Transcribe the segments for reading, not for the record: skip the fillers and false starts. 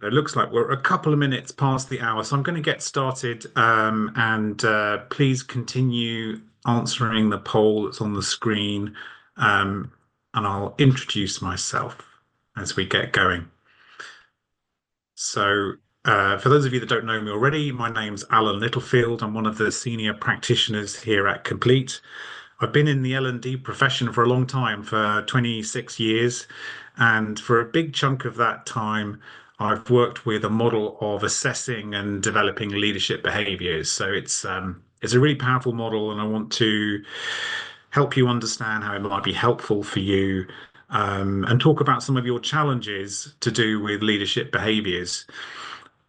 It looks like we're a couple of minutes past the hour, so I'm going to get started. And please continue answering the poll that's on the screen, and I'll introduce myself as we get going. So, for those of you that don't know me already, my name's Alan Littlefield. I'm one of the senior practitioners here at Complete. I've been in the L&D profession for a long time, for 26 years. And for a big chunk of that time, I've worked with a model of assessing and developing leadership behaviors. So it's a really powerful model, and I want to help you understand how it might be helpful for you, and talk about some of your challenges to do with leadership behaviors.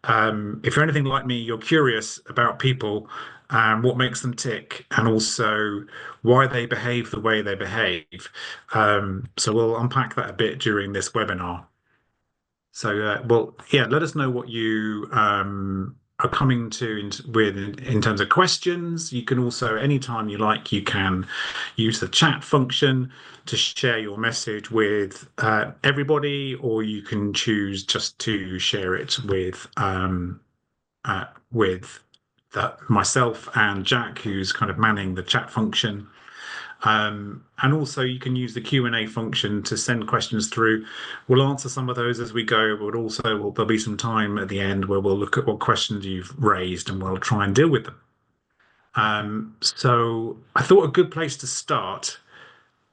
If you're anything like me, you're curious about people and what makes them tick, and also why they behave the way they behave. So we'll unpack that a bit during this webinar. So, well, yeah, let us know what you are coming to in terms of questions. You can also, anytime you like, you can use the chat function to share your message with everybody, or you can choose just to share it with myself and Jack, who's kind of manning the chat function. And also you can use the Q&A function to send questions through. We'll answer some of those as we go, but also there'll be some time at the end where we'll look at what questions you've raised and we'll try and deal with them. So I thought a good place to start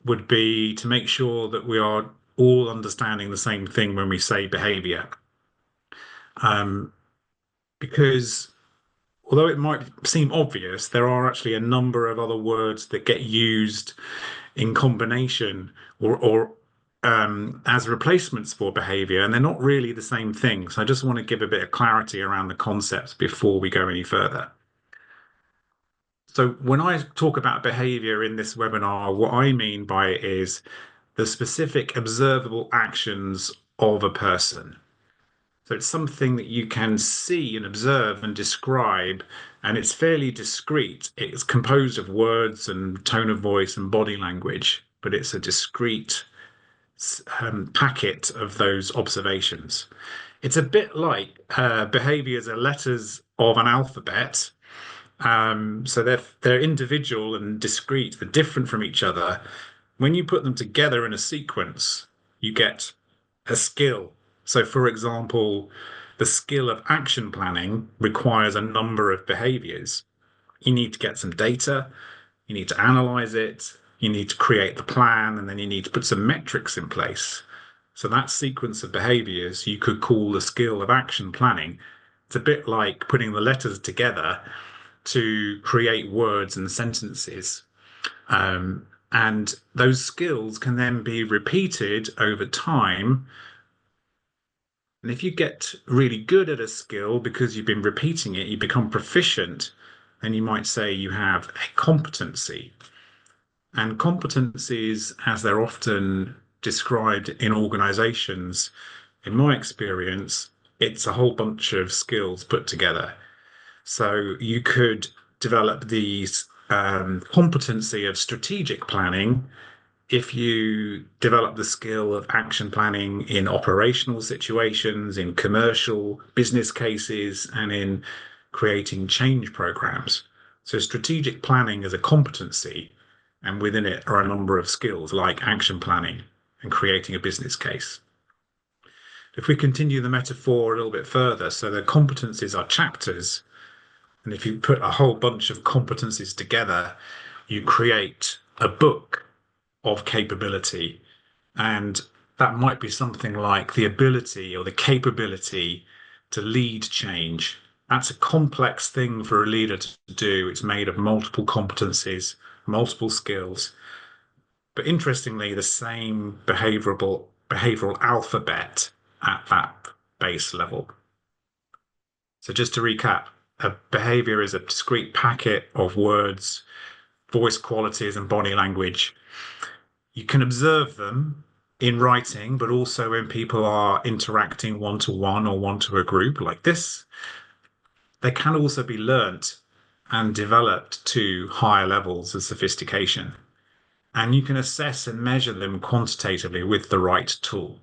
would be to make sure that we are all understanding the same thing when we say behavior. Because although it might seem obvious, there are actually a number of other words that get used in combination or as replacements for behavior, and they're not really the same thing. So I just want to give a bit of clarity around the concepts before we go any further. So when I talk about behavior in this webinar, what I mean by it is the specific observable actions of a person. So it's something that you can see and observe and describe, and it's fairly discrete. It's composed of words and tone of voice and body language, but it's a discrete packet of those observations. It's a bit like behaviors are letters of an alphabet. So they're individual and discrete. They're different from each other. When you put them together in a sequence, you get a skill. So, for example, the skill of action planning requires a number of behaviors. You need to get some data, you need to analyze it, you need to create the plan, and then you need to put some metrics in place. So that sequence of behaviors you could call the skill of action planning. It's a bit like putting the letters together to create words and sentences. And those skills can then be repeated over time. And if you get really good at a skill because you've been repeating it, you become proficient, then you might say you have a competency. And competencies, as they're often described in organizations, in my experience, it's a whole bunch of skills put together. So you could develop these competency of strategic planning if you develop the skill of action planning in operational situations, in commercial business cases, and in creating change programs. So strategic planning is a competency, and within it are a number of skills like action planning and creating a business case. If we continue the metaphor a little bit further, so the competencies are chapters, and if you put a whole bunch of competencies together, you create a book of capability. And that might be something like the ability or the capability to lead change. That's a complex thing for a leader to do. It's made of multiple competencies, multiple skills. But interestingly, the same behavioral alphabet at that base level. So just to recap, a behavior is a discrete packet of words, voice qualities, and body language. You can observe them in writing, but also when people are interacting one-to-one or one to a group like this. They can also be learnt and developed to higher levels of sophistication. And you can assess and measure them quantitatively with the right tool.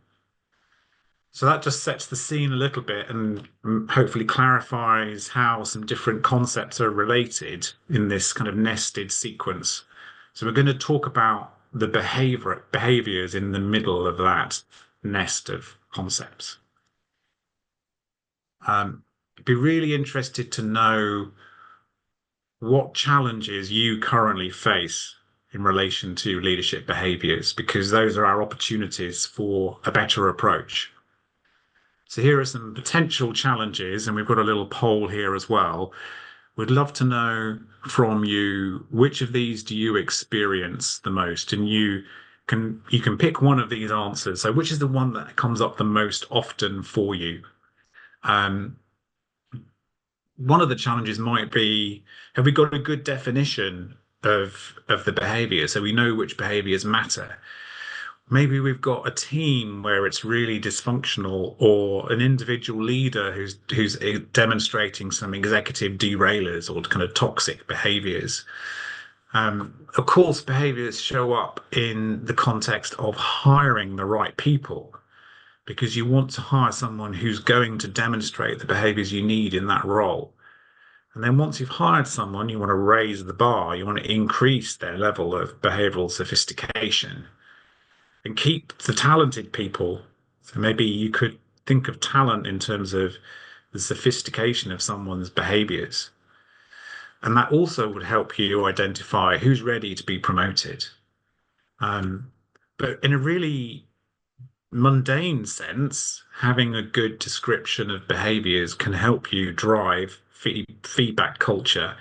So that just sets the scene a little bit and hopefully clarifies how some different concepts are related in this kind of nested sequence. So we're going to talk about the behaviors in the middle of that nest of concepts. I'd be really interested to know what challenges you currently face in relation to leadership behaviors, because those are our opportunities for a better approach. So here are some potential challenges, and we've got a little poll here as well. We'd love to know from you, which of these do you experience the most? And you can pick one of these answers. So which is the one that comes up the most often for you? Um, One of the challenges might be, have we got a good definition of the behavior so we know which behaviors matter? Maybe we've got a team where it's really dysfunctional, or an individual leader who's demonstrating some executive derailers or kind of toxic behaviors. Of course, behaviors show up in the context of hiring the right people, because you want to hire someone who's going to demonstrate the behaviors you need in that role. And then once you've hired someone, you want to raise the bar, you want to increase their level of behavioral sophistication and keep the talented people. So maybe you could think of talent in terms of the sophistication of someone's behaviors. And that also would help you identify who's ready to be promoted. Um, but in a really mundane sense, having a good description of behaviors can help you drive feedback culture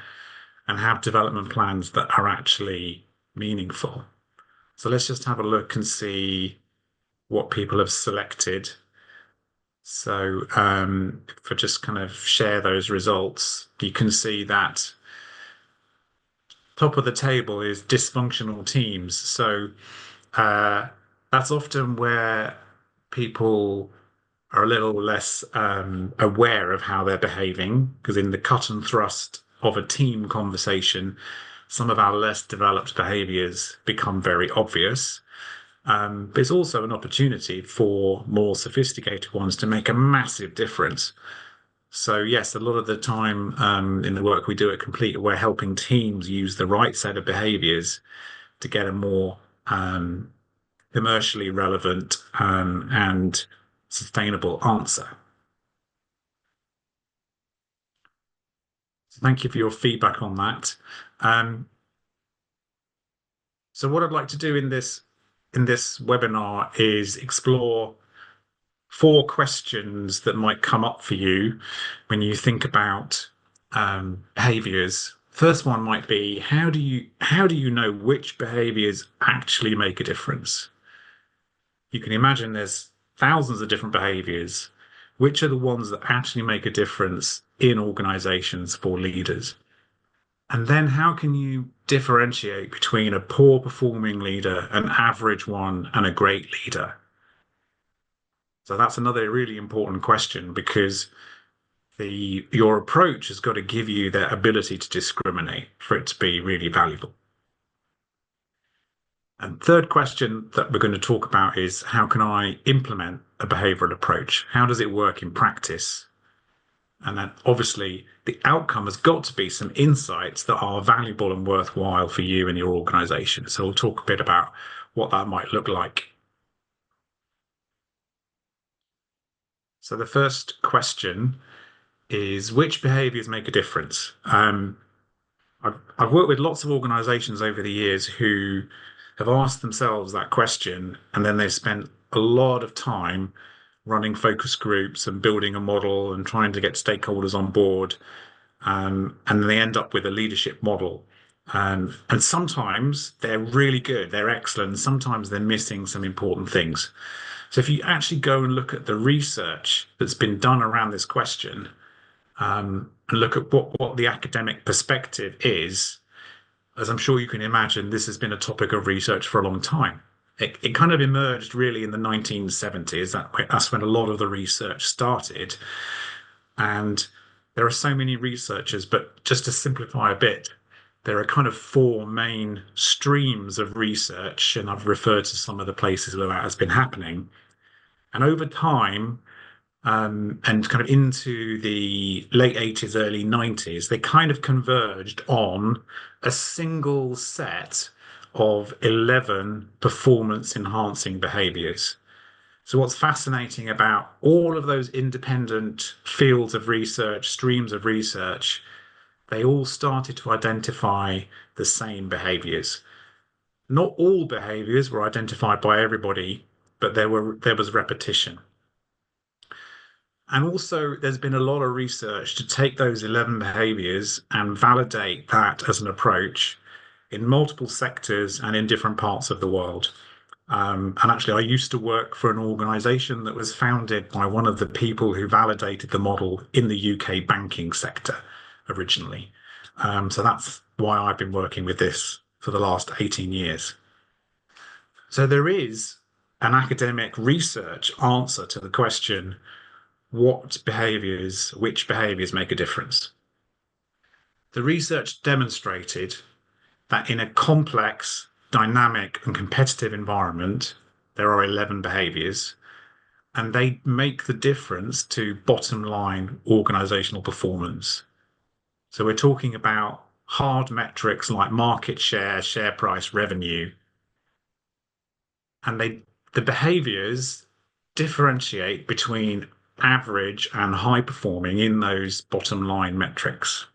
and have development plans that are actually meaningful. So let's just have a look and see what people have selected. So if I just kind of share those results, you can see that top of the table is dysfunctional teams. So uh, that's often where people are a little less aware of how they're behaving, because in the cut and thrust of a team conversation, some of our less developed behaviors become very obvious. But it's also an opportunity for more sophisticated ones to make a massive difference. So yes, a lot of the time in the work we do at Complete, we're helping teams use the right set of behaviors to get a more commercially relevant and sustainable answer. So thank you for your feedback on that. Um, so what I'd like to do in this webinar is explore four questions that might come up for you when you think about behaviors. First one might be, how do you know which behaviors actually make a difference? You can imagine there's thousands of different behaviors. Which are the ones that actually make a difference in organizations for leaders? And then how can you differentiate between a poor performing leader, an average one, and a great leader? So that's another really important question, because your approach has got to give you that ability to discriminate for it to be really valuable. And third question that we're going to talk about is, how can I implement a behavioral approach? How does it work in practice? And then obviously the outcome has got to be some insights that are valuable and worthwhile for you and your organization. So we'll talk a bit about what that might look like. So the first question is, which behaviors make a difference? I've worked with lots of organizations over the years who have asked themselves that question, and then they've spent a lot of time running focus groups and building a model and trying to get stakeholders on board. And they end up with a leadership model. And sometimes they're really good, they're excellent. Sometimes they're missing some important things. So if you actually go and look at the research that's been done around this question, and look at what the academic perspective is, as I'm sure you can imagine, this has been a topic of research for a long time. It kind of emerged really in the 1970s. That's when a lot of the research started. And there are so many researchers, but just to simplify a bit, there are kind of four main streams of research, and I've referred to some of the places where that has been happening. And over time, and kind of into the late 80s, early 90s, they kind of converged on a single set of 11 performance enhancing behaviors. So, what's fascinating about all of those independent fields of research, streams of research, they all started to identify the same behaviors. Not all behaviors were identified by everybody, but there was repetition. And also, there's been a lot of research to take those 11 behaviors and validate that as an approach in multiple sectors and in different parts of the world. And actually, I used to work for an organization that was founded by one of the people who validated the model in the UK banking sector originally. So that's why I've been working with this for the last 18 years. So there is an academic research answer to the question, which behaviors make a difference? The research demonstrated that in a complex, dynamic, and competitive environment, there are 11 behaviors, and they make the difference to bottom line organizational performance. So we're talking about hard metrics like market share, share price, revenue, and the behaviors differentiate between average and high performing in those bottom line metrics.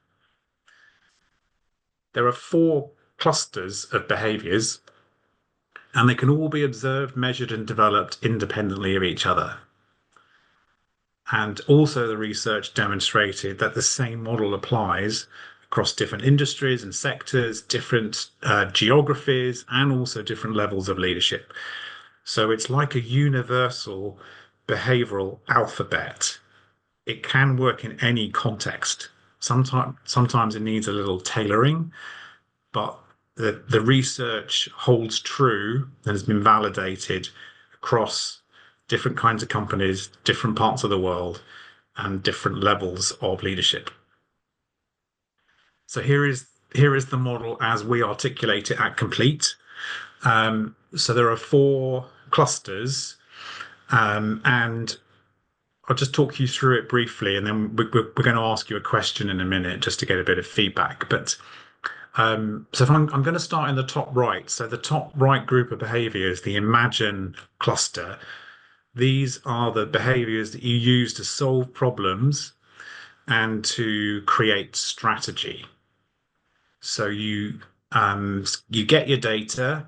There are four clusters of behaviors, and they can all be observed, measured, and developed independently of each other. And also, the research demonstrated that the same model applies across different industries and sectors, different geographies, and also different levels of leadership. So it's like a universal behavioral alphabet. It can work in any context. Sometimes it needs a little tailoring, but the research holds true and has been validated across different kinds of companies, different parts of the world, and different levels of leadership. So here is the model as we articulate it at Complete. So there are four clusters, and I'll just talk you through it briefly, and then we're going to ask you a question in a minute just to get a bit of feedback. But so if I'm going to start in the top right. So the top right group of behaviors, the Imagine cluster, these are the behaviors that you use to solve problems and to create strategy. So you get your data,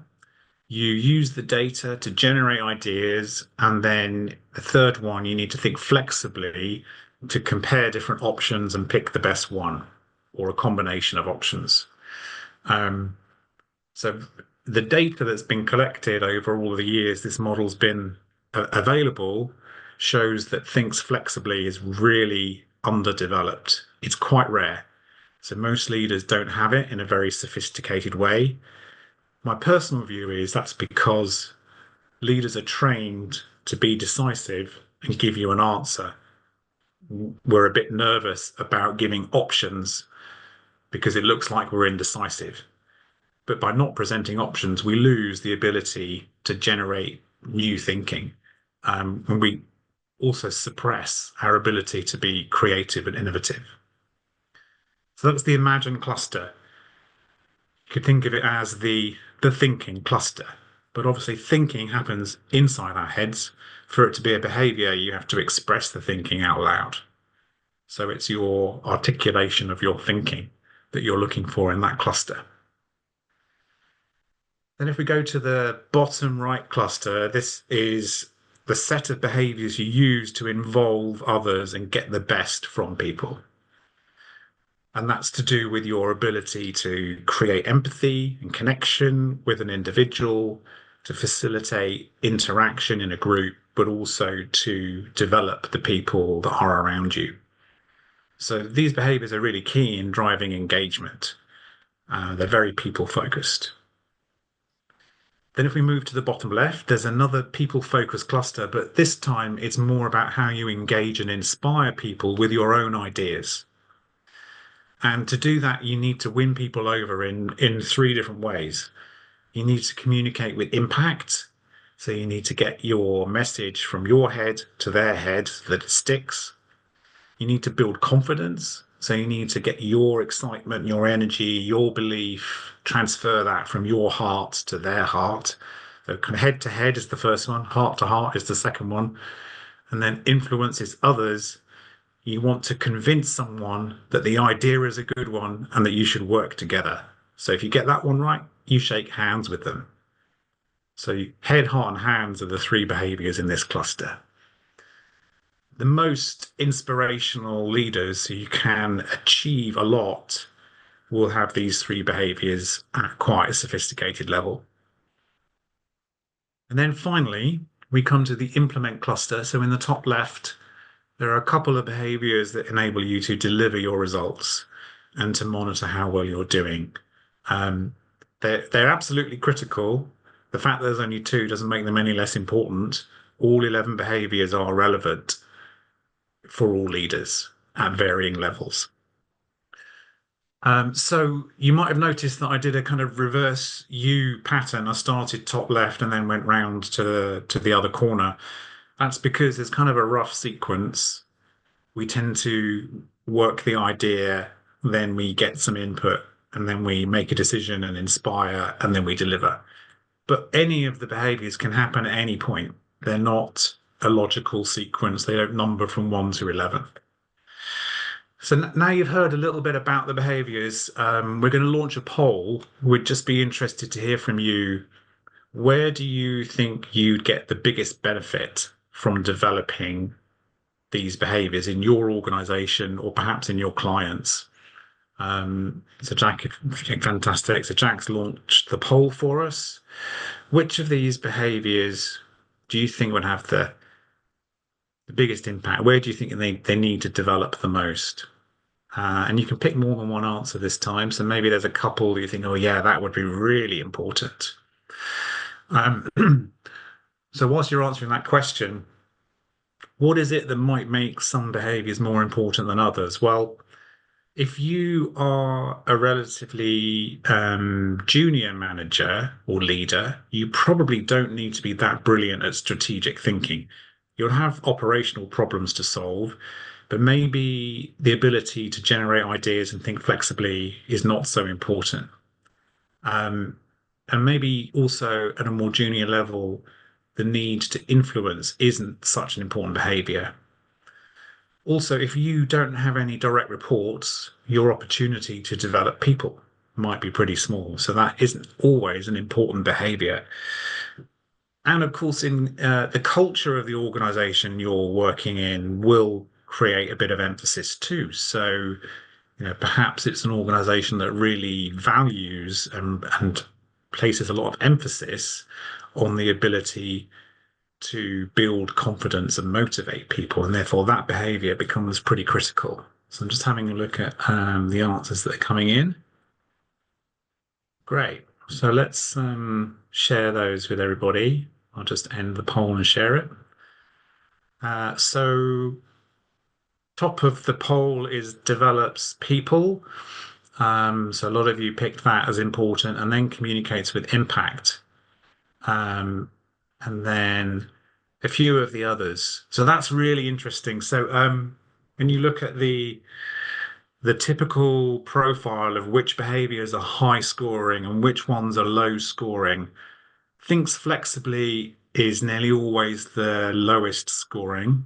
you use the data to generate ideas, and then the third one, you need to think flexibly to compare different options and pick the best one or a combination of options. So the data that's been collected over all the years this model's been available shows that thinks flexibly is really underdeveloped. It's quite rare. So most leaders don't have it in a very sophisticated way. My personal view is that's because leaders are trained to be decisive and give you an answer. We're a bit nervous about giving options because it looks like we're indecisive. But by not presenting options, we lose the ability to generate new thinking. And we also suppress our ability to be creative and innovative. So that's the Imagine cluster. You could think of it as the thinking cluster. But obviously, thinking happens inside our heads. For it to be a behavior, you have to express the thinking out loud. So it's your articulation of your thinking that you're looking for in that cluster. Then if we go to the bottom right cluster, this is the set of behaviors you use to involve others and get the best from people. And that's to do with your ability to create empathy and connection with an individual, to facilitate interaction in a group, but also to develop the people that are around you. So these behaviors are really key in driving engagement. They're very people focused. Then if we move to the bottom left, there's another people-focused cluster, but this time it's more about how you engage and inspire people with your own ideas. And to do that, you need to win people over in three different ways. You need to communicate with impact. So you need to get your message from your head to their head so that it sticks. You need to build confidence. So you need to get your excitement, your energy, your belief, transfer that from your heart to their heart. So kind of head to head is the first one, heart to heart is the second one. And then influences others. You want to convince someone that the idea is a good one and that you should work together. So if you get that one right, you shake hands with them. So head, heart, and hands are the three behaviors in this cluster. The most inspirational leaders who can achieve a lot will have these three behaviors at quite a sophisticated level. And then finally, we come to the implement cluster. So in the top left, there are a couple of behaviors that enable you to deliver your results and to monitor how well you're doing. Um, they're absolutely critical. The fact that there's only two doesn't make them any less important. All 11 behaviors are relevant for all leaders at varying levels. So you might have noticed that I did a kind of reverse U pattern. I started top left and then went round to the other corner. That's because there's kind of a rough sequence. We tend to work the idea, then we get some input, and then we make a decision and inspire, and then we deliver. But any of the behaviors can happen at any point. They're not a logical sequence. They don't number from 1 to 11. So now you've heard a little bit about the behaviors. We're going to launch a poll. We'd just be interested to hear from you. Where do you think you'd get the biggest benefit from developing these behaviors in your organization or perhaps in your clients? So Jack, fantastic. So Jack's launched the poll for us. Which of these behaviors do you think would have the biggest impact? Where do you think they need to develop the most? And you can pick more than one answer this time. So maybe there's a couple you think, oh, yeah, that would be really important. Um, so whilst you're answering that question, what is it that might make some behaviors more important than others? Well, if you are a relatively junior manager or leader, you probably don't need to be that brilliant at strategic thinking. You'll have operational problems to solve, but maybe the ability to generate ideas and think flexibly is not so important. Um, and maybe also at a more junior level, the need to influence isn't such an important behavior. Also, if you don't have any direct reports, your opportunity to develop people might be pretty small. So that isn't always an important behavior. And of course, in the culture of the organization you're working in will create a bit of emphasis too. So, perhaps it's an organization that really values and places a lot of emphasis on the ability to build confidence and motivate people, and therefore that behavior becomes pretty critical. So I'm just having a look at the answers that are coming in. Great. So let's share those with everybody. I'll just end the poll and share it. So top of the poll is develops people. So a lot of you picked that as important, and then communicates with impact. And then a few of the others. So that's really interesting. So when you look at the typical profile of which behaviors are high scoring and which ones are low scoring, thinks flexibly is nearly always the lowest scoring.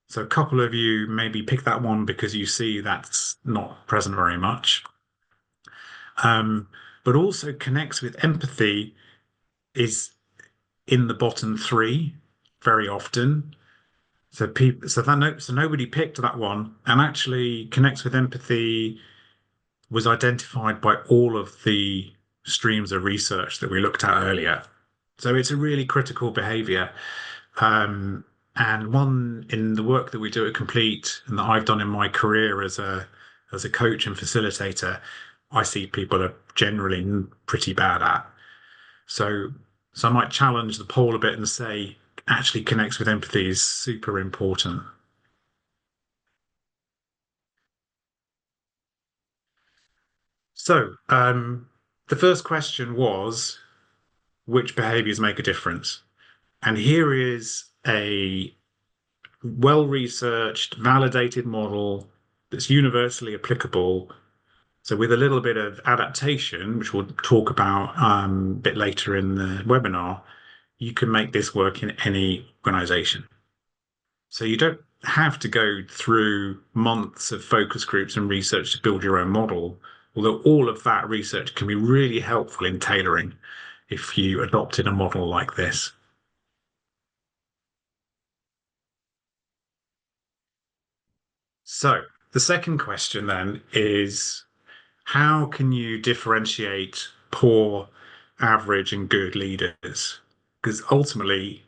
So a couple of you maybe pick that one because you see that's not present very much. Um, but also connects with empathy is in the bottom three very often. So nobody picked that one, and actually connects with empathy was identified by all of the streams of research that we looked at earlier. So it's a really critical behavior. And one in the work that we do at Complete and that I've done in my career as a coach and facilitator, I see people are generally pretty bad at. So so I might challenge the poll a bit and say actually connects with empathy is super important. So the first question was which behaviors make a difference? And here is a well-researched, validated model that's universally applicable. So with a little bit of adaptation, which we'll talk about a bit later in the webinar, you can make this work in any organization. So you don't have to go through months of focus groups and research to build your own model, although all of that research can be really helpful in tailoring if you adopted a model like this. So the second question then is, how can you differentiate poor, average, and good leaders? Because ultimately,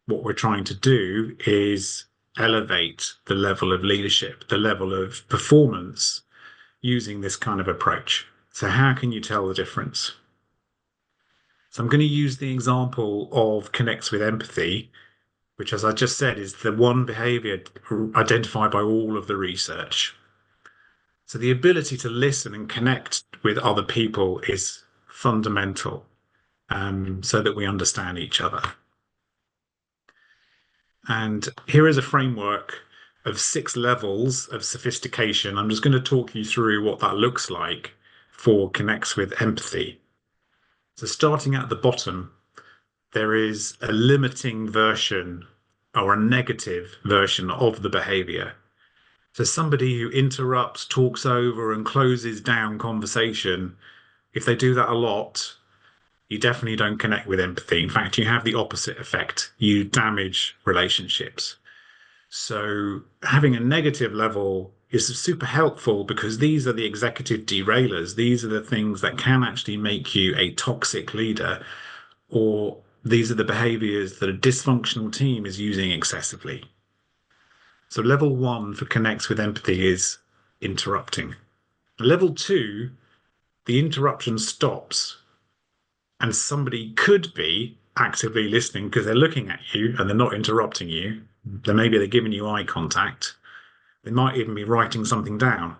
what we're trying to do is elevate the level of leadership, the level of performance using this kind of approach. So, how can you tell the difference? So, I'm going to use the example of connects with empathy, which, as I just said, is the one behavior identified by all of the research. So the ability to listen and connect with other people is fundamental, so that we understand each other. And here is a framework of 6 levels of sophistication. I'm just going to talk you through what that looks like for connects with empathy. So starting at the bottom, there is a limiting version or a negative version of the behavior. So somebody who interrupts, talks over, and closes down conversation, if they do that a lot, you definitely don't connect with empathy. In fact, you have the opposite effect. You damage relationships. So having a negative level is super helpful because these are the executive derailers. These are the things that can actually make you a toxic leader, or these are the behaviors that a dysfunctional team is using excessively. So level 1 for connects with empathy is interrupting. Level 2, the interruption stops and somebody could be actively listening because they're looking at you and they're not interrupting you. Then maybe they're giving you eye contact. They might even be writing something down.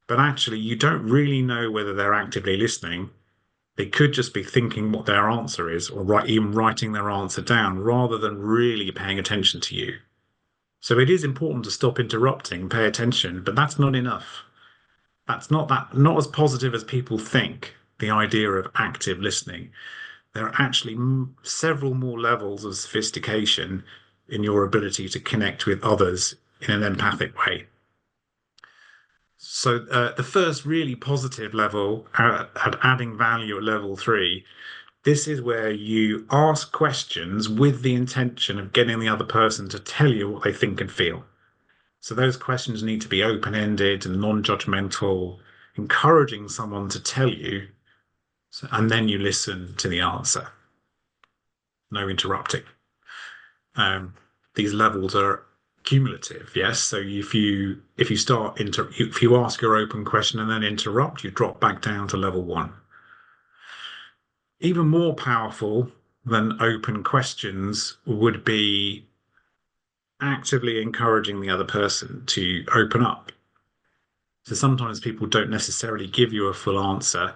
But actually, you don't really know whether they're actively listening. They could just be thinking what their answer is, or even writing their answer down rather than really paying attention to you. So it is important to stop interrupting, pay attention, but that's not enough. Not as positive as people think, the idea of active listening. There are actually several more levels of sophistication in your ability to connect with others in an empathic way. So the first really positive level at adding value at level 3, this is where you ask questions with the intention of getting the other person to tell you what they think and feel. So those questions need to be open-ended and non-judgmental, encouraging someone to tell you, and then you listen to the answer. No interrupting. These levels are cumulative, yes. So if you if you ask your open question and then interrupt, you drop back down to level 1. Even more powerful than open questions would be actively encouraging the other person to open up. So sometimes people don't necessarily give you a full answer,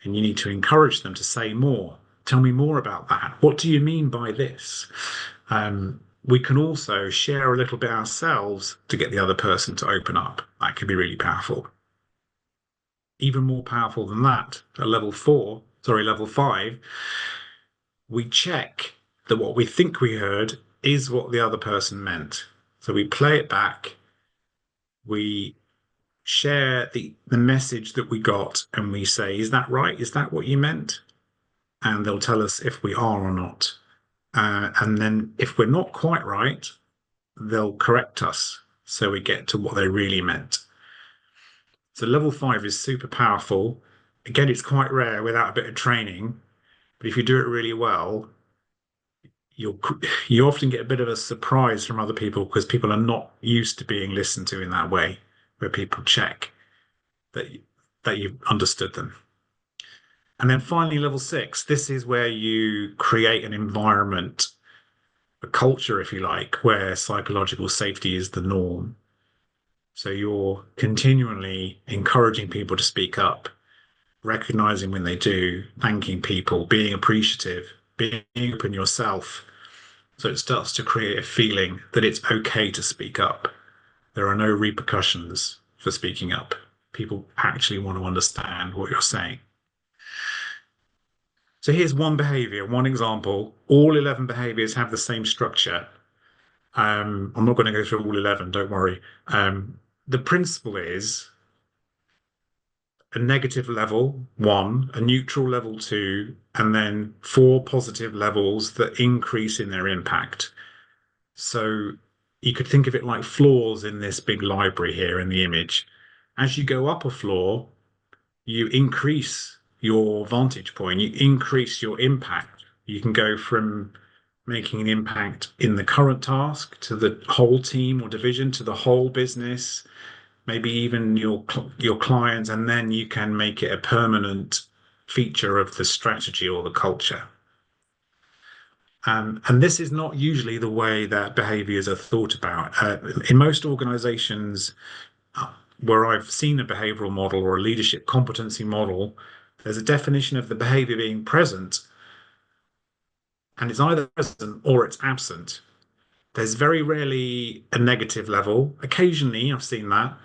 and you need to encourage them to say more. Tell me more about that. What do you mean by this? We can also share a little bit ourselves to get the other person to open up. That can be really powerful. Even more powerful than that, at level 5, we check that what we think we heard is what the other person meant. So we play it back, we share the message that we got, and we say, is that right? Is that what you meant? And they'll tell us if we are or not. And then if we're not quite right, they'll correct us so we get to what they really meant. So level 5 is super powerful. Again, it's quite rare without a bit of training, but if you do it really well, you often get a bit of a surprise from other people because people are not used to being listened to in that way, where people check that you've understood them. And then finally, level 6, this is where you create an environment, a culture, if you like, where psychological safety is the norm. So you're continually encouraging people to speak up, recognizing when they do, thanking people, being appreciative, being open yourself, So it starts to create a feeling that it's okay to speak up. There are no repercussions for speaking up. People actually want to understand what you're saying. So here's one behavior, one example. All 11 behaviors have the same structure. I'm not going to go through all 11, don't worry. The principle is a negative level, one, a neutral level, two, and then four positive levels that increase in their impact. So you could think of it like floors in this big library here in the image. As you go up a floor, you increase your vantage point, you increase your impact. You can go from making an impact in the current task to the whole team or division to the whole business, maybe even your clients, and then you can make it a permanent feature of the strategy or the culture. And this is not usually the way that behaviors are thought about. In most organizations where I've seen a behavioral model or a leadership competency model, there's a definition of the behavior being present, and it's either present or it's absent. There's very rarely a negative level. Occasionally, I've seen that.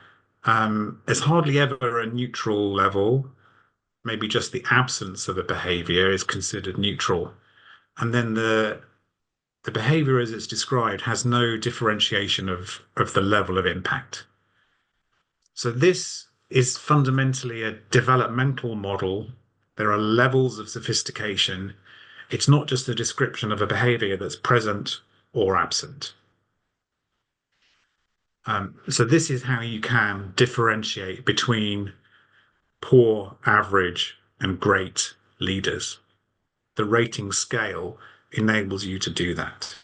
There's hardly ever a neutral level. Maybe just the absence of a behavior is considered neutral. And then the behavior as it's described has no differentiation of the level of impact. So this is fundamentally a developmental model. There are levels of sophistication. It's not just a description of a behavior that's present or absent. So this is how you can differentiate between poor, average, and great leaders. The rating scale enables you to do that.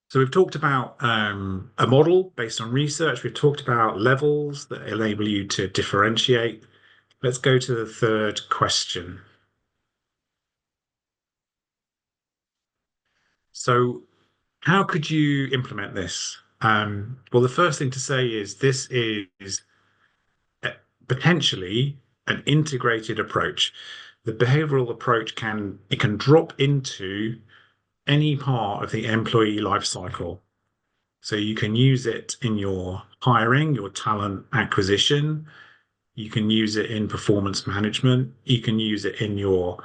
So we've talked about a model based on research. We've talked about levels that enable you to differentiate. Let's go to the third question. So how could you implement this? Well, the first thing to say is this is potentially an integrated approach. The behavioral approach can drop into any part of the employee life cycle. So you can use it in your hiring, your talent acquisition. You can use it in performance management. You can use it in your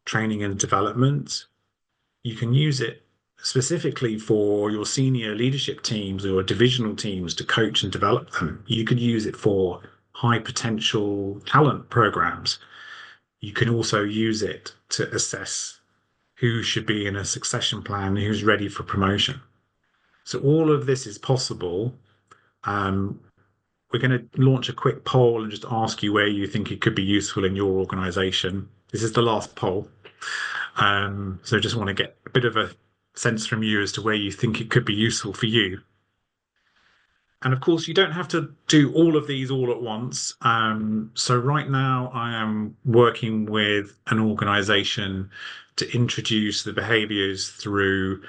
training and development. You can use it specifically for your senior leadership teams or divisional teams to coach and develop them. You could use it for high potential talent programs. You can also use it to assess who should be in a succession plan, who's ready for promotion. So all of this is possible. We're going to launch a quick poll and just ask you where you think it could be useful in your organization. This is the last poll. So just want to get a bit of a sense from you as to where you think it could be useful for you. And of course, you don't have to do all of these all at once. So right now, I am working with an organization to introduce the behaviors through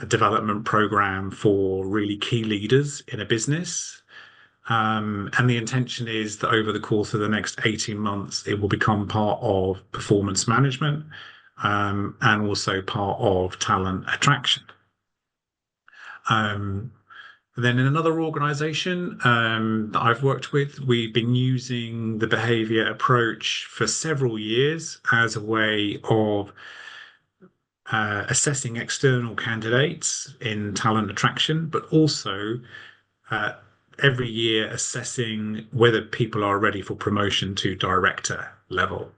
a development program for really key leaders in a business. And the intention is that over the course of the next 18 months, it will become part of performance management and also part of talent attraction. Then in another organization that I've worked with, we've been using the behavior approach for several years as a way of assessing external candidates in talent attraction, but also every year assessing whether people are ready for promotion to director level.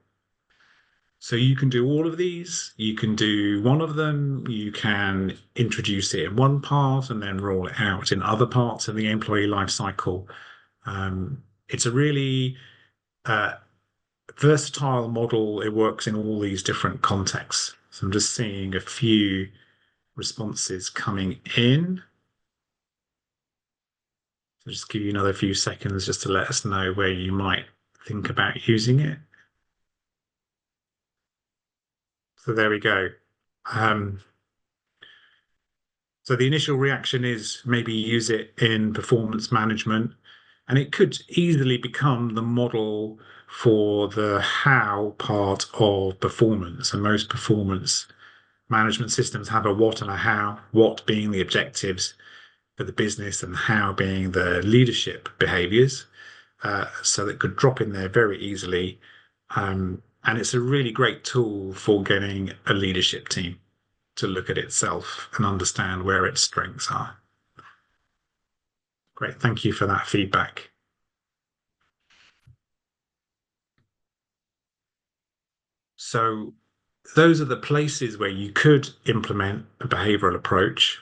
So you can do all of these. You can do one of them. You can introduce it in one part and then roll it out in other parts of the employee life cycle. It's a really versatile model. It works in all these different contexts. So I'm just seeing a few responses coming in. So just give you another few seconds just to let us know where you might think about using it. So there we go. So the initial reaction is maybe use it in performance management, and it could easily become the model for the how part of performance. And most performance management systems have a what and a how, what being the objectives for the business and how being the leadership behaviors. So that could drop in there very easily. And it's a really great tool for getting a leadership team to look at itself and understand where its strengths are. Great. Thank you for that feedback. So those are the places where you could implement a behavioral approach.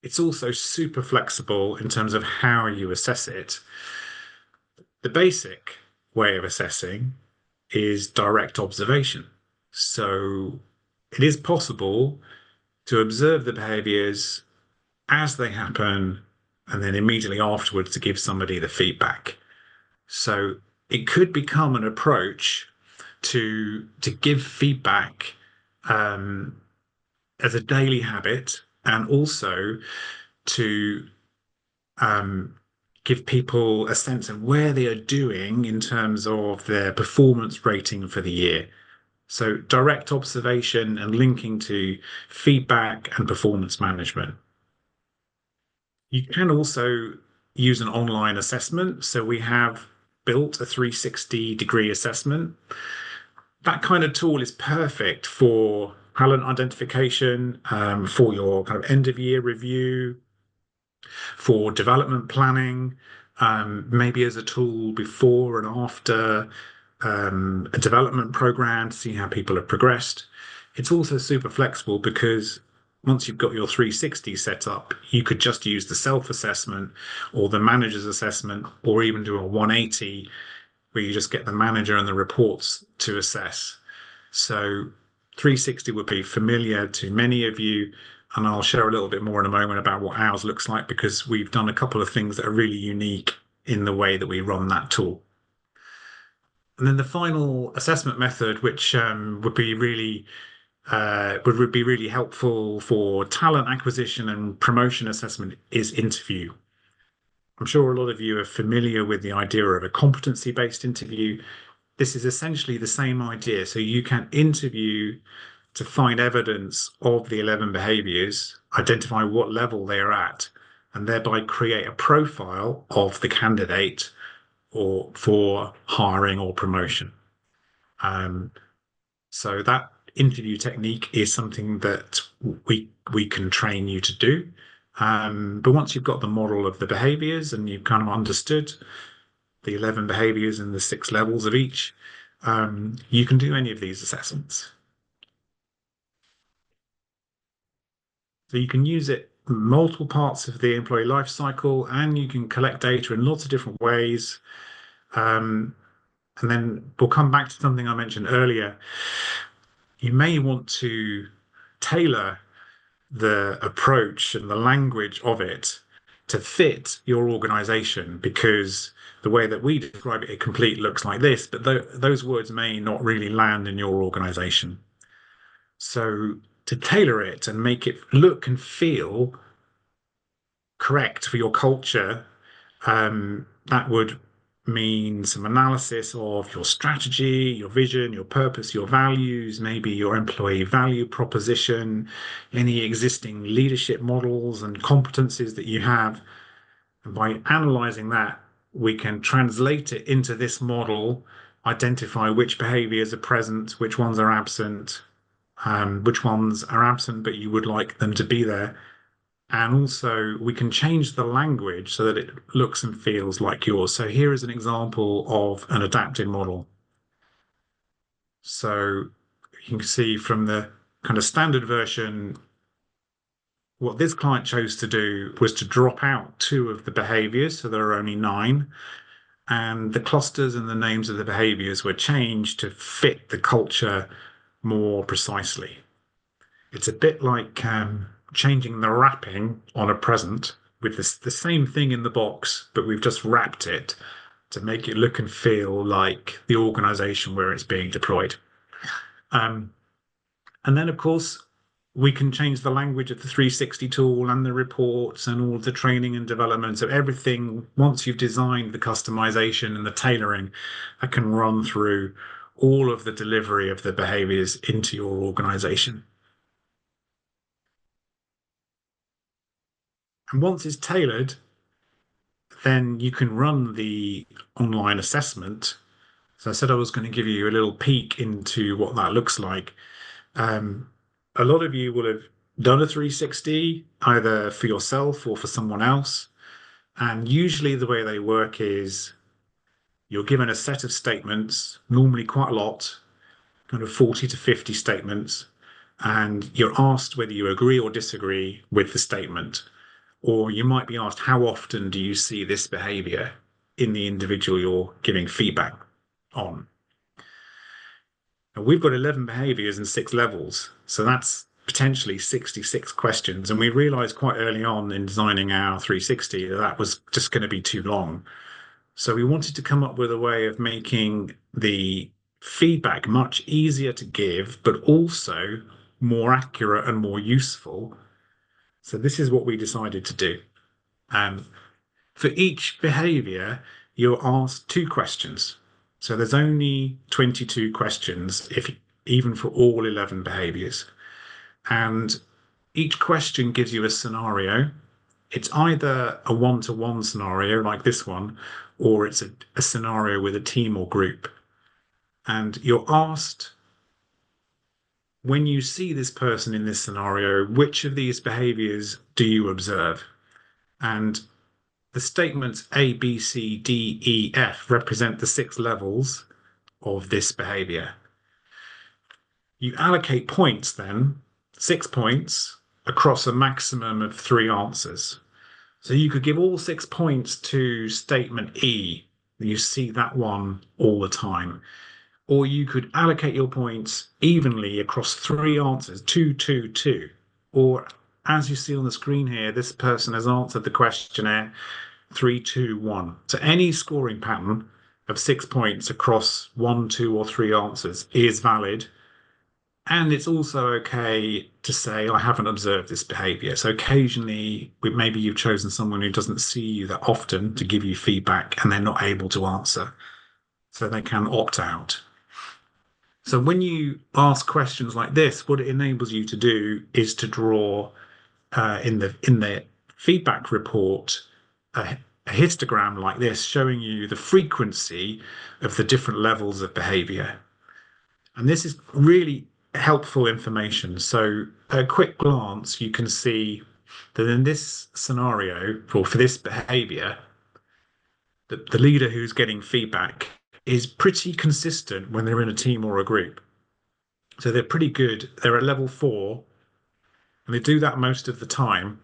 It's also super flexible in terms of how you assess it. The basic way of assessing is direct observation. So it is possible to observe the behaviors as they happen and then immediately afterwards to give somebody the feedback. So it could become an approach to give feedback as a daily habit, and also to give people a sense of where they are doing in terms of their performance rating for the year. So direct observation and linking to feedback and performance management. You can also use an online assessment. So we have built a 360-degree assessment. That kind of tool is perfect for talent identification, for your kind of end of year review, for development planning, maybe as a tool before and after a development program to see how people have progressed. It's also super flexible because once you've got your 360 set up, you could just use the self-assessment or the manager's assessment, or even do a 180 where you just get the manager and the reports to assess. So 360 would be familiar to many of you, and I'll share a little bit more in a moment about what ours looks like, because we've done a couple of things that are really unique in the way that we run that tool. And then the final assessment method, which would be really helpful for talent acquisition and promotion assessment, is interview. I'm sure a lot of you are familiar with the idea of a competency-based interview. This is essentially the same idea. So you can interview to find evidence of the 11 behaviors, identify what level they are at, and thereby create a profile of the candidate or for hiring or promotion. So that interview technique is something that we can train you to do. But once you've got the model of the behaviors and you've kind of understood the 11 behaviors and the 6 levels of each, you can do any of these assessments. So you can use it in multiple parts of the employee life cycle, and you can collect data in lots of different ways. And then we'll come back to something I mentioned earlier. You may want to tailor the approach and the language of it to fit your organization, because the way that we describe it, complete looks like this, but those words may not really land in your organization. So to tailor it and make it look and feel correct for your culture, that would mean some analysis of your strategy, your vision, your purpose, your values, maybe your employee value proposition, any existing leadership models and competencies that you have. And by analyzing that, we can translate it into this model, identify which behaviors are present, which ones are absent, but you would like them to be there. And also, we can change the language so that it looks and feels like yours. So here is an example of an adapted model. So you can see from the kind of standard version, what this client chose to do was to drop out 2 of the behaviors. So there are only 9. And the clusters and the names of the behaviors were changed to fit the culture more precisely. It's a bit like changing the wrapping on a present with the same thing in the box, but we've just wrapped it to make it look and feel like the organization where it's being deployed. And then, of course, we can change the language of the 360 tool and the reports and all the training and development. So everything, once you've designed the customization and the tailoring, that can run through all of the delivery of the behaviors into your organization. And once it's tailored, then you can run the online assessment. So I said I was going to give you a little peek into what that looks like. Um, a lot of you will have done a 360 either for yourself or for someone else. And usually the way they work is you're given a set of statements, normally quite a lot, kind of 40 to 50 statements, and you're asked whether you agree or disagree with the statement. Or you might be asked, how often do you see this behavior in the individual you're giving feedback on? And we've got 11 behaviors and 6 levels. So that's potentially 66 questions. And we realized quite early on in designing our 360 that that was just going to be too long. So we wanted to come up with a way of making the feedback much easier to give, but also more accurate and more useful. So this is what we decided to do. Um, for each behavior, you're asked 2 questions. So there's only 22 questions, if even for all 11 behaviors. And each question gives you a scenario. It's either a one-to-one scenario like this one, or it's a scenario with a team or group. And you're asked, when you see this person in this scenario, which of these behaviors do you observe? And the statements A, B, C, D, E, F represent the 6 levels of this behavior. You allocate points then, 6 points, across a maximum of 3 answers. So you could give all 6 points to statement E. You see that one all the time. Or you could allocate your points evenly across 3 answers, 2, 2, 2. Or as you see on the screen here, this person has answered the questionnaire 3, 2, 1. So any scoring pattern of 6 points across 1, 2, or 3 answers is valid. And it's also okay to say, I haven't observed this behavior. So occasionally, maybe you've chosen someone who doesn't see you that often to give you feedback and they're not able to answer. So they can opt out. So when you ask questions like this, what it enables you to do is to draw in the feedback report a histogram like this, showing you the frequency of the different levels of behavior. And this is really helpful information. So at a quick glance, you can see that in this scenario, for this behavior, the leader who's getting feedback is pretty consistent when they're in a team or a group. So they're pretty good. They're at level 4, and they do that most of the time.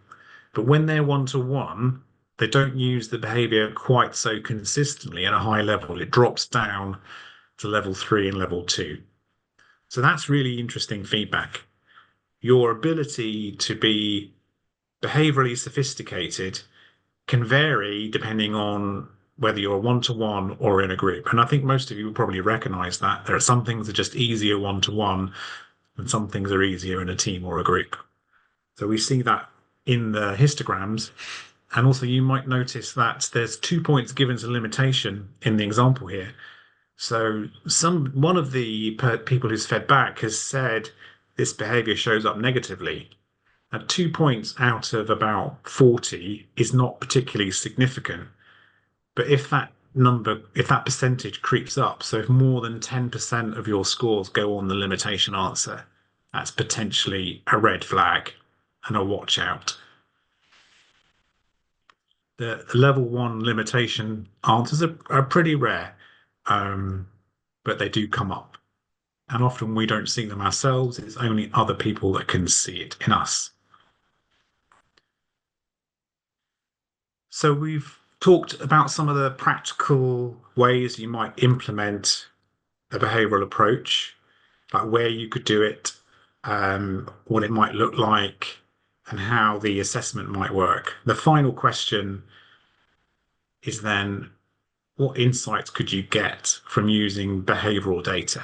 But when they're one-to-one, they don't use the behavior quite so consistently at a high level. It drops down to level 3 and level 2. So that's really interesting feedback. Your ability to be behaviorally sophisticated can vary depending on whether you're one-to-one or in a group. And I think most of you will probably recognize that. There are some things that are just easier one-to-one, and some things are easier in a team or a group. So we see that in the histograms. And also you might notice that there's 2 points given to limitation in the example here. So one of the people who's fed back has said this behavior shows up negatively. At 2 points out of about 40 is not particularly significant. But if that percentage creeps up, so if more than 10% of your scores go on the limitation answer, that's potentially a red flag and a watch out. The level 1 limitation answers are pretty rare, but they do come up. And often we don't see them ourselves. It's only other people that can see it in us. So we've talked about some of the practical ways you might implement a behavioral approach, like where you could do it, what it might look like, and how the assessment might work. The final question is then, what insights could you get from using behavioral data?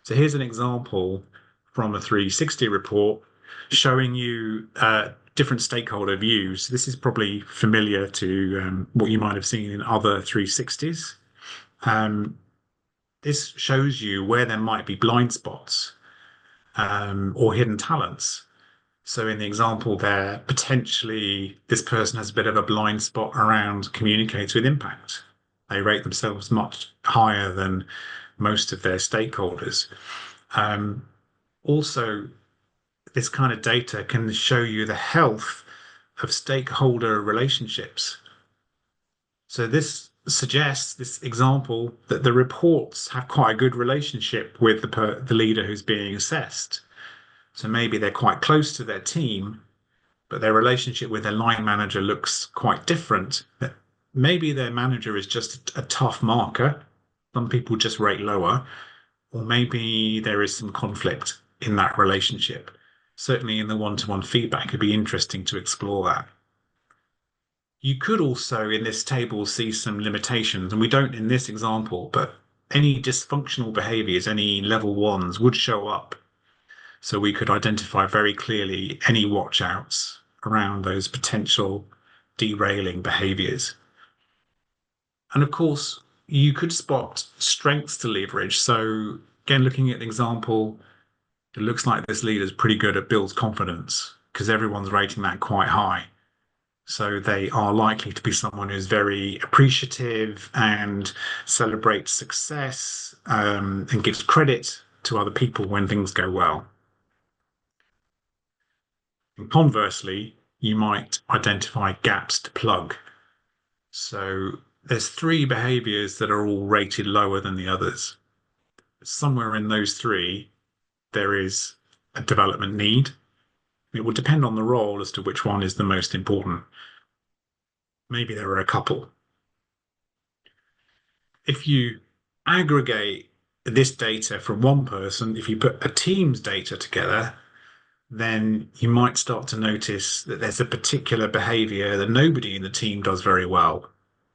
So here's an example from a 360 report showing you different stakeholder views. This is probably familiar to what you might have seen in other 360s. This shows you where there might be blind spots or hidden talents. So in the example there, potentially this person has a bit of a blind spot around communicates with impact. They rate themselves much higher than most of their stakeholders. Um, Also, this kind of data can show you the health of stakeholder relationships. So this example, that the reports have quite a good relationship with the leader who's being assessed. So maybe they're quite close to their team, but their relationship with their line manager looks quite different. Maybe their manager is just a tough marker. Some people just rate lower, or maybe there is some conflict in that relationship. Certainly in the one-to-one feedback, it'd be interesting to explore that. You could also, in this table, see some limitations, and we don't in this example, but any dysfunctional behaviors, any level ones would show up. So we could identify very clearly any watch outs around those potential derailing behaviors. And of course, you could spot strengths to leverage. So again, looking at the example, it looks like this leader is pretty good at builds confidence because everyone's rating that quite high. So they are likely to be someone who's very appreciative and celebrates success and gives credit to other people when things go well. And conversely, you might identify gaps to plug. So there's three behaviors that are all rated lower than the others. Somewhere in those three, there is a development need. It will depend on the role as to which one is the most important. Maybe there are a couple. If you aggregate this data from one person, if you put a team's data together, then you might start to notice that there's a particular behavior that nobody in the team does very well.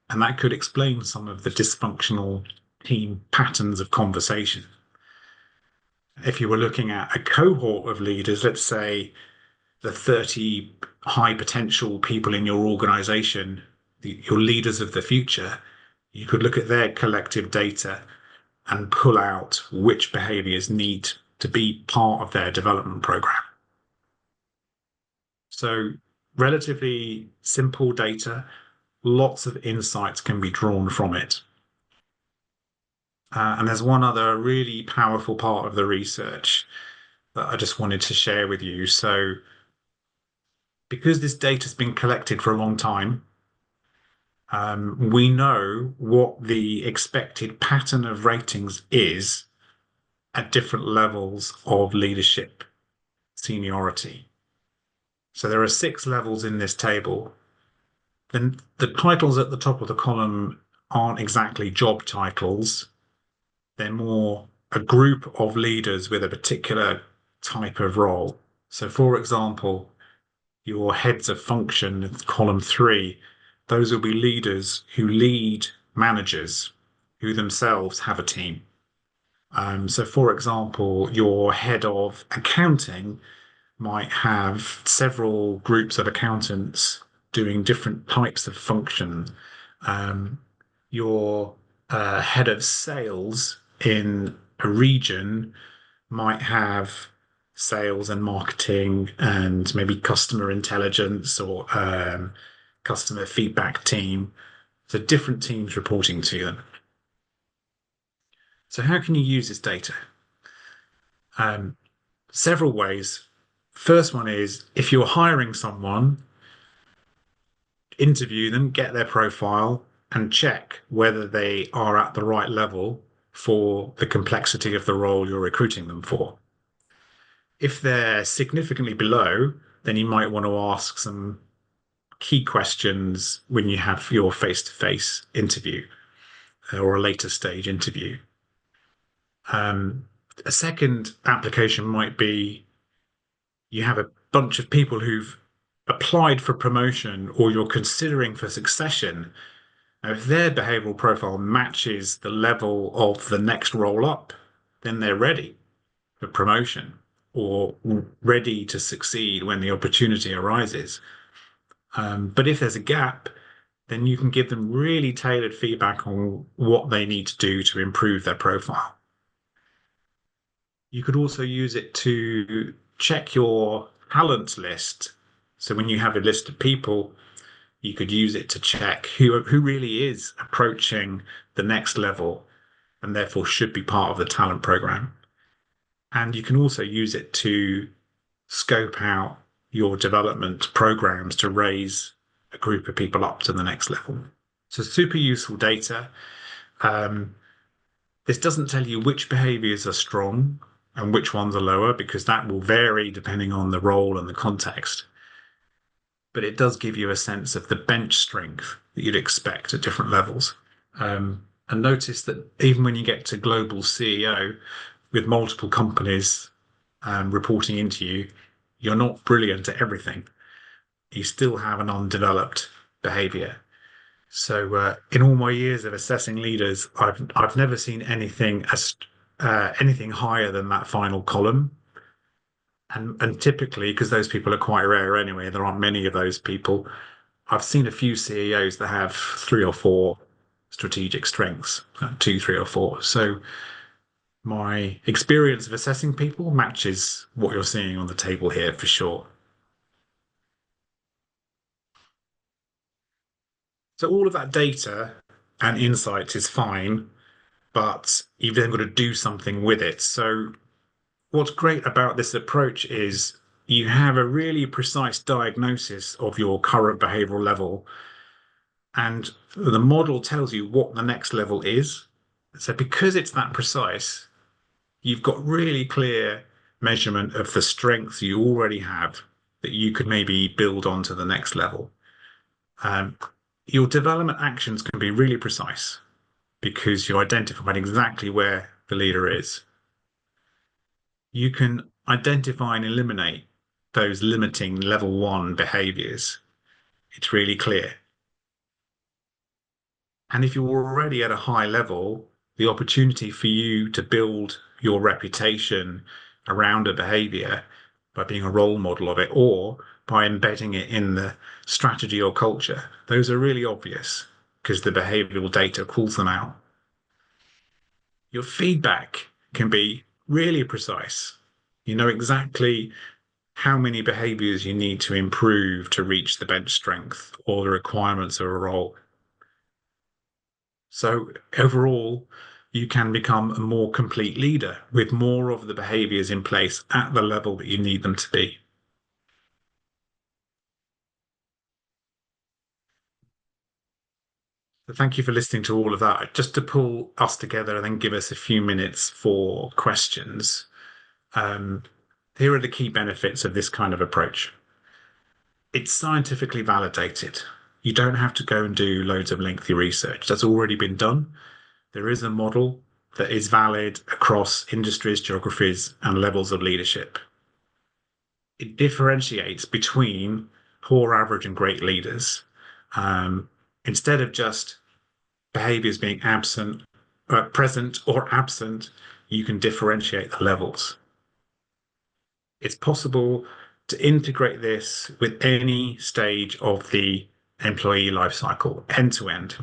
And that could explain some of the dysfunctional team patterns of conversation. If you were looking at a cohort of leaders, let's say the 30 high potential people in your organization, your leaders of the future, you could look at their collective data and pull out which behaviors need to be part of their development program. So, relatively simple data, lots of insights can be drawn from it. And there's one other really powerful part of the research that I just wanted to share with you. So, because this data has been collected for a long time, we know what the expected pattern of ratings is at different levels of leadership seniority. So there are 6 levels in this table. Then the titles at the top of the column aren't exactly job titles. They're more a group of leaders with a particular type of role. So, for example, your heads of function, column 3, those will be leaders who lead managers who themselves have a team. So, for example, your head of accounting might have several groups of accountants doing different types of function. Your head of sales in a region might have sales and marketing and maybe customer intelligence or customer feedback team. So different teams reporting to them. So how can you use this data? Um, Several ways. First one is if you're hiring someone, interview them, get their profile, and check whether they are at the right level for the complexity of the role you're recruiting them for. If they're significantly below, then you might want to ask some key questions when you have your face-to-face interview or a later stage interview. A second application might be you have a bunch of people who've applied for promotion or you're considering for succession. Now, if their behavioral profile matches the level of the next roll up, then they're ready for promotion or ready to succeed when the opportunity arises. But if there's a gap, then you can give them really tailored feedback on what they need to do to improve their profile. You could also use it to check your talent list. So when you have a list of people, you could use it to check who really is approaching the next level and therefore should be part of the talent program. And you can also use it to scope out your development programs to raise a group of people up to the next level. So super useful data. Um, this doesn't tell you which behaviors are strong and which ones are lower because that will vary depending on the role and the context. But it does give you a sense of the bench strength that you'd expect at different levels. And notice that even when you get to global CEO with multiple companies reporting into you, you're not brilliant at everything. You still have an undeveloped behavior. So, in all my years of assessing leaders, I've never seen anything higher than that final column. And typically, because those people are quite rare anyway, there aren't many of those people. I've seen a few CEOs that have three or four strategic strengths, two, three, or four. So my experience of assessing people matches what you're seeing on the table here for sure. So all of that data and insight is fine, but you've then got to do something with it. So what's great about this approach is you have a really precise diagnosis of your current behavioral level, and the model tells you what the next level is. So because it's that precise, you've got really clear measurement of the strengths you already have that you could maybe build on to the next level. Um, your development actions can be really precise because you identify exactly where the leader is. You can identify and eliminate those limiting level one behaviors. It's really clear. And if you're already at a high level, the opportunity for you to build your reputation around a behavior by being a role model of it or by embedding it in the strategy or culture, those are really obvious because the behavioral data calls them out. Your feedback can be really precise. You know exactly how many behaviors you need to improve to reach the bench strength or the requirements of a role. So overall, you can become a more complete leader with more of the behaviors in place at the level that you need them to be. So thank you for listening to all of that. Just to pull us together and then give us a few minutes for questions. Um, Here are the key benefits of this kind of approach. It's scientifically validated. You don't have to go and do loads of lengthy research. That's already been done. There is a model that is valid across industries, geographies, and levels of leadership. It differentiates between poor, average, and great leaders. Instead of just behaviors being present or absent, you can differentiate the levels. It's possible to integrate this with any stage of the employee life cycle, end to end.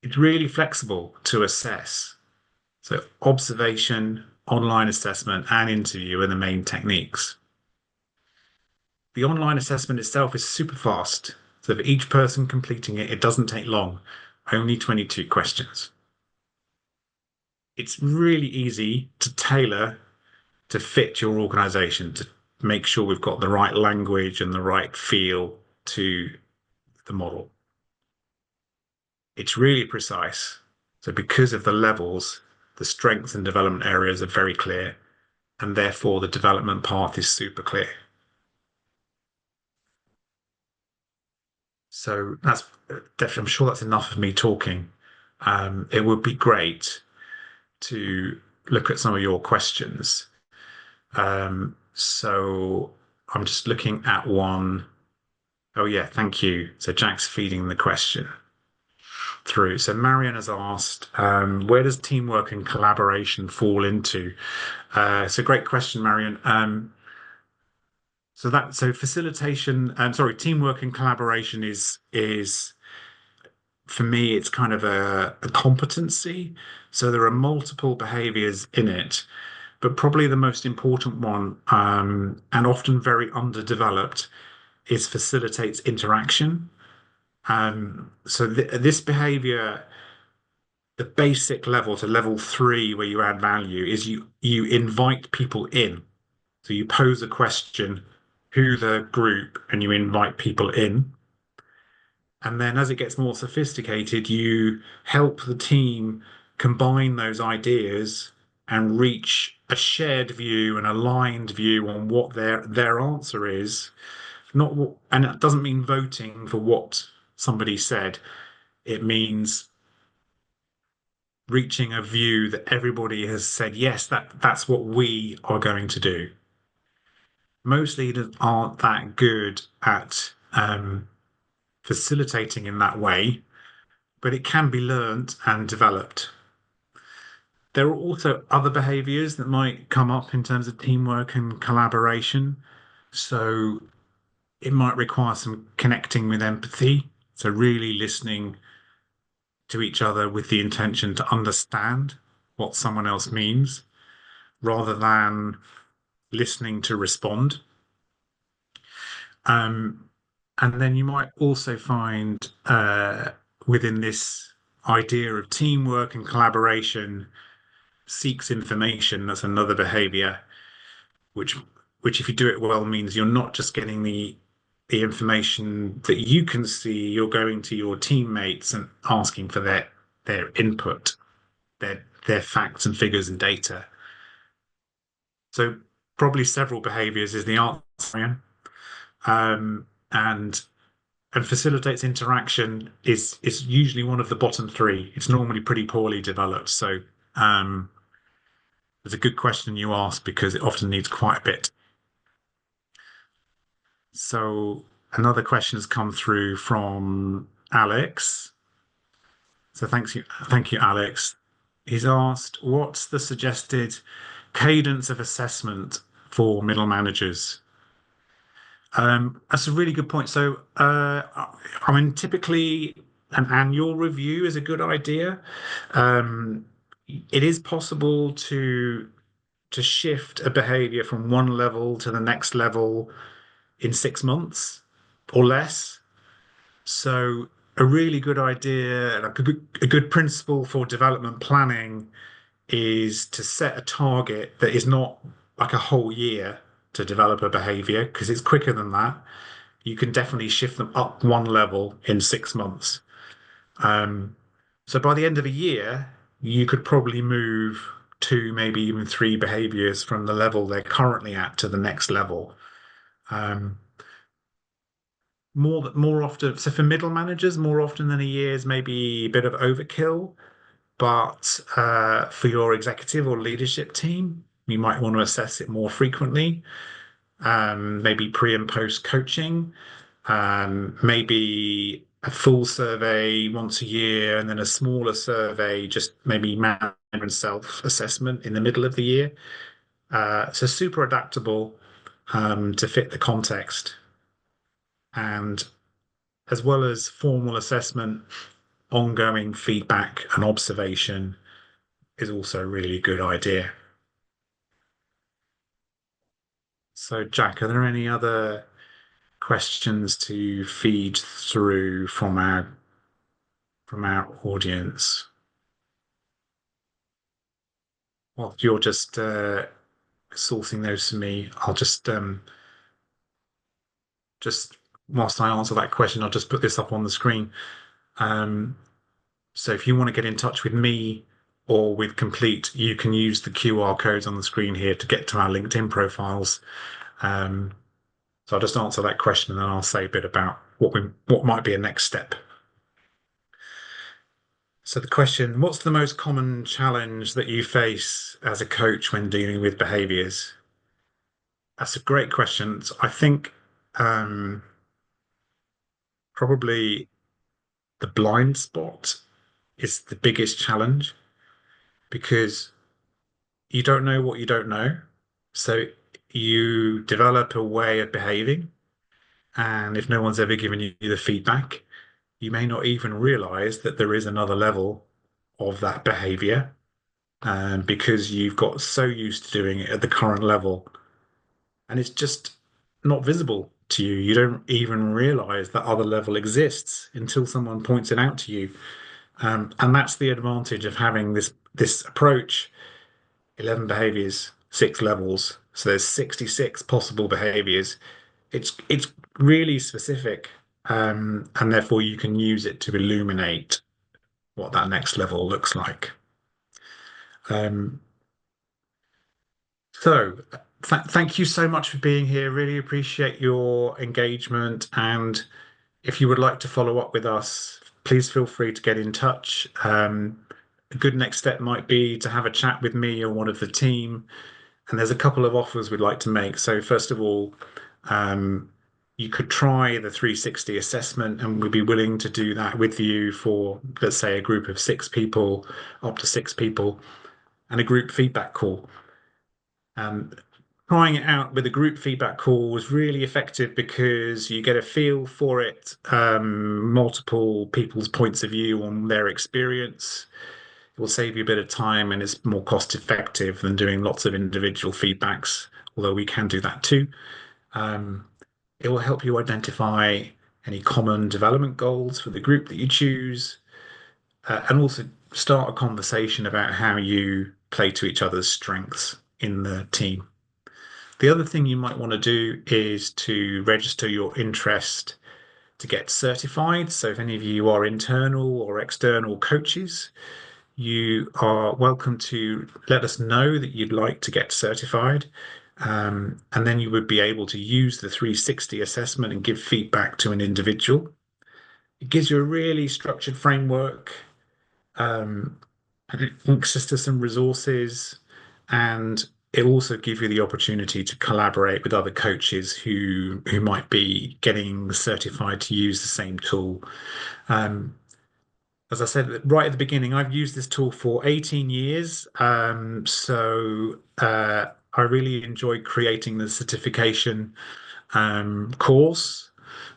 It's really flexible to assess. So observation, online assessment, and interview are the main techniques. The online assessment itself is super fast. So for each person completing it, it doesn't take long, only 22 questions. It's really easy to tailor to fit your organization to make sure we've got the right language and the right feel to the model. It's really precise. So because of the levels, the strengths and development areas are very clear, and therefore the development path is super clear. So that's definitely, I'm sure that's enough of me talking. It would be great to look at some of your questions. So I'm just looking at one. Oh, yeah, thank you. So Jack's feeding the question through. So Marion has asked, where does teamwork and collaboration fall into? It's a great question, Marion. So facilitation, sorry, teamwork and collaboration is for me, it's kind of a competency. So there are multiple behaviors in it, but probably the most important one, and often very underdeveloped, is facilitates interaction. So this behavior, the basic level to level three, where you add value, is you invite people in. So you pose a question to the group and you invite people in. And then as it gets more sophisticated, you help the team combine those ideas and reach a shared view, an aligned view on what their answer is. Not what, and it doesn't mean voting for what somebody said. It means reaching a view that everybody has said, yes, that's what we are going to do. Most leaders aren't that good at facilitating in that way, but it can be learnt and developed. There are also other behaviors that might come up in terms of teamwork and collaboration. So it might require some connecting with empathy. So really listening to each other with the intention to understand what someone else means rather than listening to respond. Um, and then you might also find within this idea of teamwork and collaboration seeks information. That's another behavior, which which if you do it well means you're not just getting the information that you can see, you're going to your teammates and asking for their input, their facts and figures and data. So probably several behaviors is the answer. And facilitates interaction is usually one of the bottom three. It's normally pretty poorly developed. So um, it's a good question you ask because it often needs quite a bit. So another question has come through from Alex. So thank you, Alex. He's asked, what's the suggested cadence of assessment for middle managers? That's a really good point. So, I mean, typically an annual review is a good idea. Um, it is possible to shift a behavior from one level to the next level in 6 months or less. So, a really good idea, like a good principle for development planning is to set a target that is not like a whole year to develop a behavior, because it's quicker than that. You can definitely shift them up one level in 6 months. Um, so by the end of a year, you could probably move two, maybe even three behaviors from the level they're currently at to the next level. Um, more often, so for middle managers, more often than a year is maybe a bit of overkill. But for your executive or leadership team, you might want to assess it more frequently, maybe pre and post coaching, maybe a full survey once a year, and then a smaller survey, just maybe management self-assessment in the middle of the year. So super adaptable to fit the context. And as well as formal assessment, ongoing feedback and observation is also a really good idea. So, Jack, are there any other questions to feed through from our audience? Well, if you're just sourcing those to me, I'll just whilst I answer that question, I'll just put this up on the screen. Um, so if you want to get in touch with me or with Complete, you can use the QR codes on the screen here to get to our LinkedIn profiles. Um, so I'll just answer that question and then I'll say a bit about what might be a next step. So the question, what's the most common challenge that you face as a coach when dealing with behaviors? That's a great question. I think um, probably the blind spot is the biggest challenge because you don't know what you don't know. So you develop a way of behaving. And if no one's ever given you the feedback, you may not even realize that there is another level of that behavior, because you've got so used to doing it at the current level and it's just not visible to you. You don't even realize that other level exists until someone points it out to you. And that's the advantage of having this approach: 11 behaviors, 6 levels. So there's 66 possible behaviors. It's really specific, and therefore you can use it to illuminate what that next level looks like. Um, so thank you so much for being here. Really appreciate your engagement. And if you would like to follow up with us, please feel free to get in touch. A good next step might be to have a chat with me or one of the team. And there's a couple of offers we'd like to make. So first of all, um, you could try the 360 assessment, and we'd be willing to do that with you for, let's say, a group of 6 people, up to 6 people, and a group feedback call. Um, Trying it out with a group feedback call was really effective because you get a feel for it, multiple people's points of view on their experience. It will save you a bit of time and it's more cost effective than doing lots of individual feedbacks, although we can do that too. Um, it will help you identify any common development goals for the group that you choose, and also start a conversation about how you play to each other's strengths in the team. The other thing you might want to do is to register your interest to get certified. So if any of you are internal or external coaches, you are welcome to let us know that you'd like to get certified. And then you would be able to use the 360 assessment and give feedback to an individual. It gives you a really structured framework, um, and it links us to some resources, and it also gives you the opportunity to collaborate with other coaches who might be getting certified to use the same tool. Um, as I said right at the beginning, I've used this tool for 18 years. I really enjoyed creating the certification course.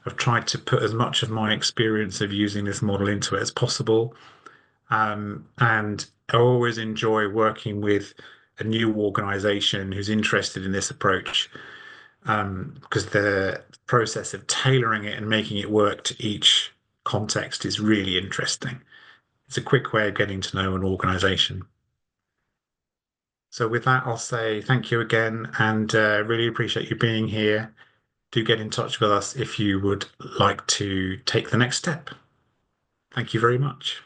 I've tried to put as much of my experience of using this model into it as possible. And I always enjoy working with a new organization who's interested in this approach, because the process of tailoring it and making it work to each context is really interesting. It's a quick way of getting to know an organization. So with that, I'll say thank you again and really appreciate you being here. Do get in touch with us if you would like to take the next step. Thank you very much.